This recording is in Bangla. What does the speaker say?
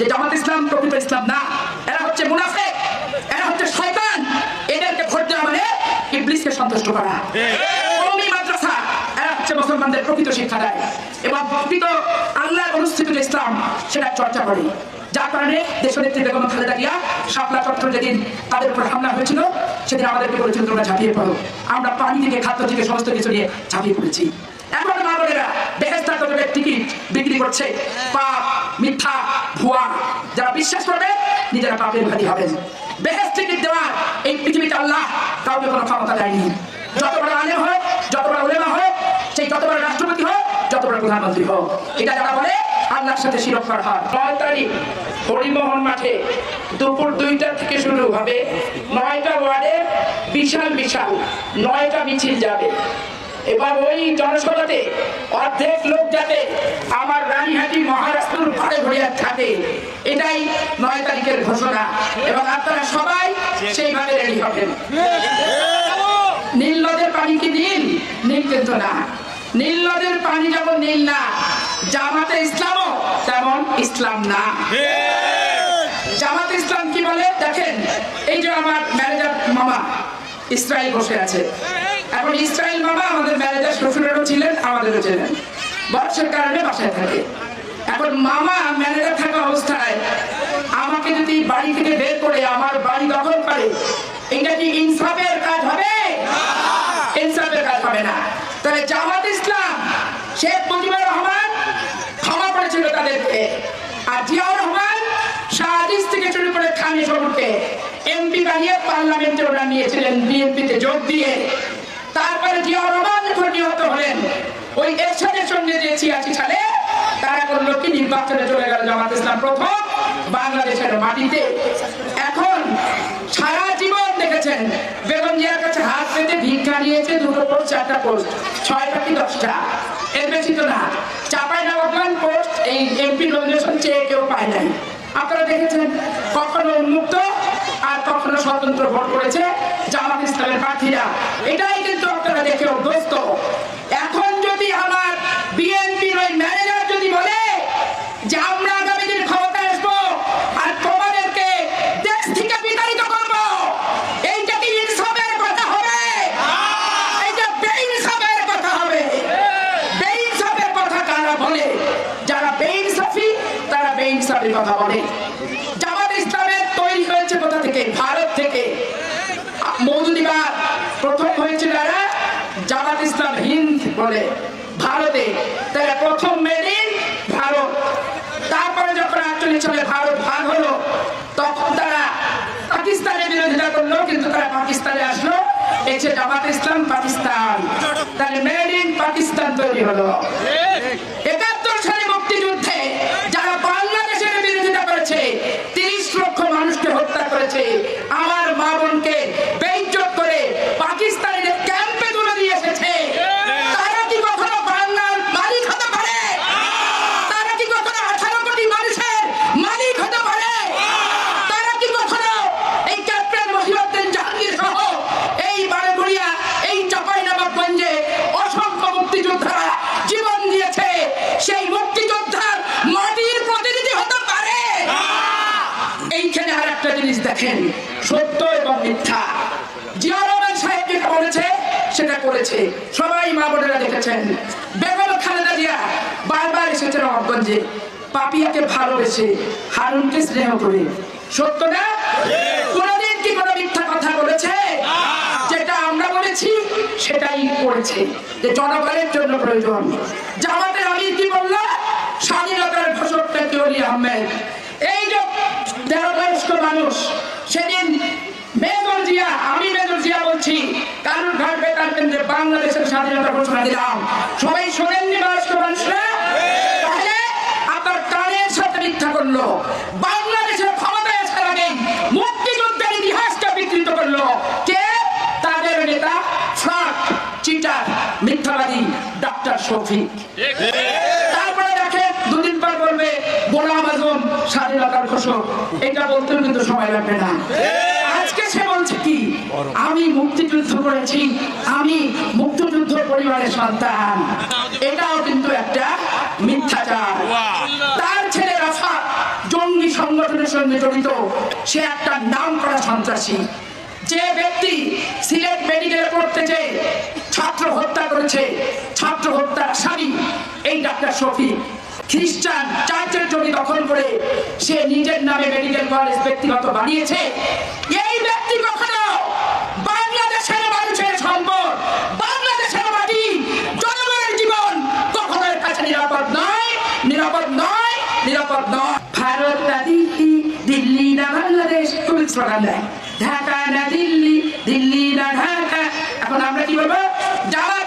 যে জামাত ইসলাম প্রকৃত ইসলাম না, এরা হচ্ছে মুনাফিক, এরা হচ্ছে শয়তান। এদেরকে ভোট দেওয়া মানে ইবলিসকে সন্তুষ্ট করা। কওমি মাদ্রাসা, এরা হচ্ছে মুসলমানদের প্রকৃত শিক্ষা দেয় এবং প্রকৃত আল্লাহর অনুষ্ঠিত যে ইসলাম সেটা চর্চা করে। যার কারণে দেশনেত্রী বেগম খালেদা জিয়া শাপলা চত্বর যেদিন তাদের উপর হামলা হয়েছিল সেদিন আমাদেরকে বলেছিল তোমরা ঝাঁপিয়ে পড়ো। আমরা পানি থেকে খাদ্য থেকে সমস্ত কিছু নিয়ে ঝাঁপিয়ে পড়েছি। এখন মা বোনেরা বেহেশতের কতটা টিকিট বিক্রি করছে, পাপ, মিথ্যা, ভুয়া। যারা বিশ্বাস করবে নিজেরা পাপের ভাগী হবেন। বেহেশত টিকিট দেওয়ার এই পৃথিবীতে আল্লাহ কাউকে কোনো ক্ষমতা দেয়নি। যত বড় আলেম হোক, যত বড় উলেমা হোক, সেই যত বড় রাষ্ট্রপতি হোক, যত বড় প্রধানমন্ত্রী হোক, এটা যারা বলে আল্লাহর সাথে শিরকপার হয়। 9 তারিখ হরিমোহন মাঠে দুপুর 2টা থেকে শুরু হবে 9টা ওয়ার্ডে বিশাল বিশাল 9টা মিছিল যাবে। এবার ওই জনসভাতে অর্ধেক লোক যাতে আমার রানীহাটি মহারাষ্ট্রের ঘরে ঘরে থাকে, এটাই 9 তারিখের ঘোষণা এবং আপনারা সবাই সেইভাবে রেডি হবেন। নীল নদের পানি কি নীল? নীল কিন্তু না। নীল নদের পানি যেমন নীল না, জামাতে ইসলামও তেমন ইসলাম না। জামাতে ইসলাম কি বলে দেখেন, এই যে আমার ম্যানেজার মামা ইসরায়েল বসে আছে, এখন ইসরায়েল মামা আমাদের ম্যানেজার শ্বশুরেরও ছিলেন, আমাদেরও ছিলেন, বর্ষের কারণে বাসায় থাকে। এখন মামা ম্যানেজার থাকা অবস্থায় আমাকে যদি বাড়ি থেকে বের করে আমার বাড়ি দখল করে, এটা কি ইনসাফের কাজ হবে? ইনসাফের কাজ হবে না। তাহলে জামাত ইসলাম শেখ মুজিবুর রহমান ক্ষমা করেছিল তাদেরকে, আর জিয়াউর রহমান শাহাদিস থেকে শুরু করে খানি সবুরকে এমপি বানিয়ে পার্লামেন্টে ওরা নিয়েছিলেন বিএনপিতে যোগ দিয়ে। তারপরে জিয়াউর রহমান যখন নিহত হলেন ওই এরশাদের সঙ্গে যে 86 সালে তারা করলো কি নির্বাচনে চলে গেল জামাত ইসলাম প্রথম বাংলাদেশের মাটিতে। এখন সারা জীবন দেখেছেন বেগম জিয়ার কাছে হাত পেতে ভিক্ষা নিয়েছে 2টো পোস্ট, 4টা পোস্ট, 6টা কি 10টা, এর বেশি তো না। চাঁপাইনবাবগঞ্জ পোস্ট এই এমপি নমিনেশন চেয়ে কেউ পায় নাই। আপনারা দেখেছেন কখনো উন্মুক্ত আর কখনো স্বতন্ত্র ভোট করেছে জামাত ইসলামের প্রার্থীরা। এটাই কিন্তু আপনারা দেখে অভ্যস্ত। এখন যদি আমার বিএনপির ওই ম্যানেজার যদি বলে যে আমরা আগামী দিন ক্ষমতায় আসবো আর তোমাদেরকে দেশ থেকে বিতাড়িত করবো, এইটা কি ইনসাফের কথা হবে? এইটা বেইনসাফের কথা হবে। বেইনসাফের কথা কারা বলে? যারা বেইনসাফি তারা বেইনসাফের কথা বলে। জামাত ইসলামের তৈরি হয়েছে কোথা থেকে? ভারত থেকে। মৌদুদিবাদ প্রথম হয়েছিল জামাত ইসলাম হিন্দ বলে ভারতে, তারা প্রথম মেড ইন ভারত। তারপরে যখন 48 সালে ভারত ভাগ হলো তখন তারা পাকিস্তানের বিরোধিতা করলো, কিন্তু তারা পাকিস্তানে আসলো, এসে জামাত ইসলাম পাকিস্তান, তাহলে মেড ইন পাকিস্তান তৈরি হলো। 71 সালে মুক্তিযুদ্ধে যারা বাংলাদেশের বিরোধিতা করেছে, 30 লক্ষ মানুষকে হত্যা করেছে, আমার মা বোনকে বেইজ্জত করে পাকিস্তানিদের ক্যাম্পে তুলে দিয়ে এসেছে, তারা কি কখনো বাংলার মালিক হতে পারে? তারা কি কখনো 18 কোটি মানুষের মালিক হতে পারে? তারা কি কখনো এই ক্যাপ্টেন মহিউদ্দিন জাহাঙ্গীর সহ এই বারগুড়িয়া, এই চাঁপাইনবাবগঞ্জে অসংখ্য মুক্তিযোদ্ধারা জীবন দিয়েছে, সেই মুক্তিযোদ্ধার মাটির প্রতিনিধি হতে পারে? এইখানে আর একটা জিনিস দেখেন, সত্য এবং মিথ্যা। জিয়াউর রহমান সাহেব যেটা বলেছে সেটা করেছে, সবাই মা বোনেরা দেখেছেন। বেগম খালেদা জিয়া বারবার এসেছে নবাবগঞ্জে, পাপিয়াকে ভালোবেসে, হারুনকে স্নেহ করে। সত্য না? কোনদিন কি কোনো মিথ্যা কথা বলেছে? যেটা আমরা বলেছি সেটাই করেছে, যে জনগণের জন্য প্রয়োজন। জামাতের আমির কি বলল? স্বাধীনতার ঘোষকটা কি অলি আহমেদ। এই যে 13 বয়স্ক মানুষ সেদিন মেজর জিয়া, আমি মেজর জিয়া বলছি, কারুর ঘাট বেতার কেন্দ্রে বাংলাদেশের স্বাধীনতা ঘোষণা দিলাম, সবাই শোনেননি বয়স্ক মানুষরা? তাহলে আপনার কানের সাথে মিথ্যা করলো। বাংলাদেশের ক্ষমতায় আসার আগে মুক্তিযুদ্ধের ইতিহাসটা বিকৃত করলো কে? তাদের নেতা ফ্রড, চিটার, মিথ্যাবাদী ডক্টর শফিক। তারপরে দেখেন 2 দিন পর বলবে গোলাম আজম স্বাধীনতার ঘোষক। এটা বলতেও কিন্তু সময় লাগবে না। আজকে সে বলছে কি? আমি মুক্তিযুদ্ধ করেছি, আমি মুক্তিযুদ্ধ পরিবারের সন্তান। এটাও কিন্তু একটা মিথ্যাচার। তার ছেলে রাফাত জঙ্গি জঙ্গি সংগঠনের সঙ্গে জড়িত, সে একটা নাম করা সন্ত্রাসী। যে ব্যক্তি সিলেট মেডিকেলে পড়তে যেয়ে ছাত্র হত্যা করেছে, ছাত্র হত্যার আসামি এই ডাক্তার শফিক, খ্রিস্টান চার্চের জমি দখল করে সে নিজের নামে মেডিকেল কলেজ ব্যক্তিগত বানিয়েছে। এই ব্যক্তি কখনো বাংলাদেশের মানুষের সম্পদ, বাংলাদেশের মাটি, জনগণের জীবন কখনো এর কাছে নিরাপদ নয়, নিরাপদ নয়, নিরাপদ নয়। ভারত না দিল্লি, দিল্লি না বাংলাদেশ, তুমি স্লোগান দেয়। ঢাকা না দিল্লি, দিল্লি না ঢাকা। এখন আমরা কি বলবো? যারা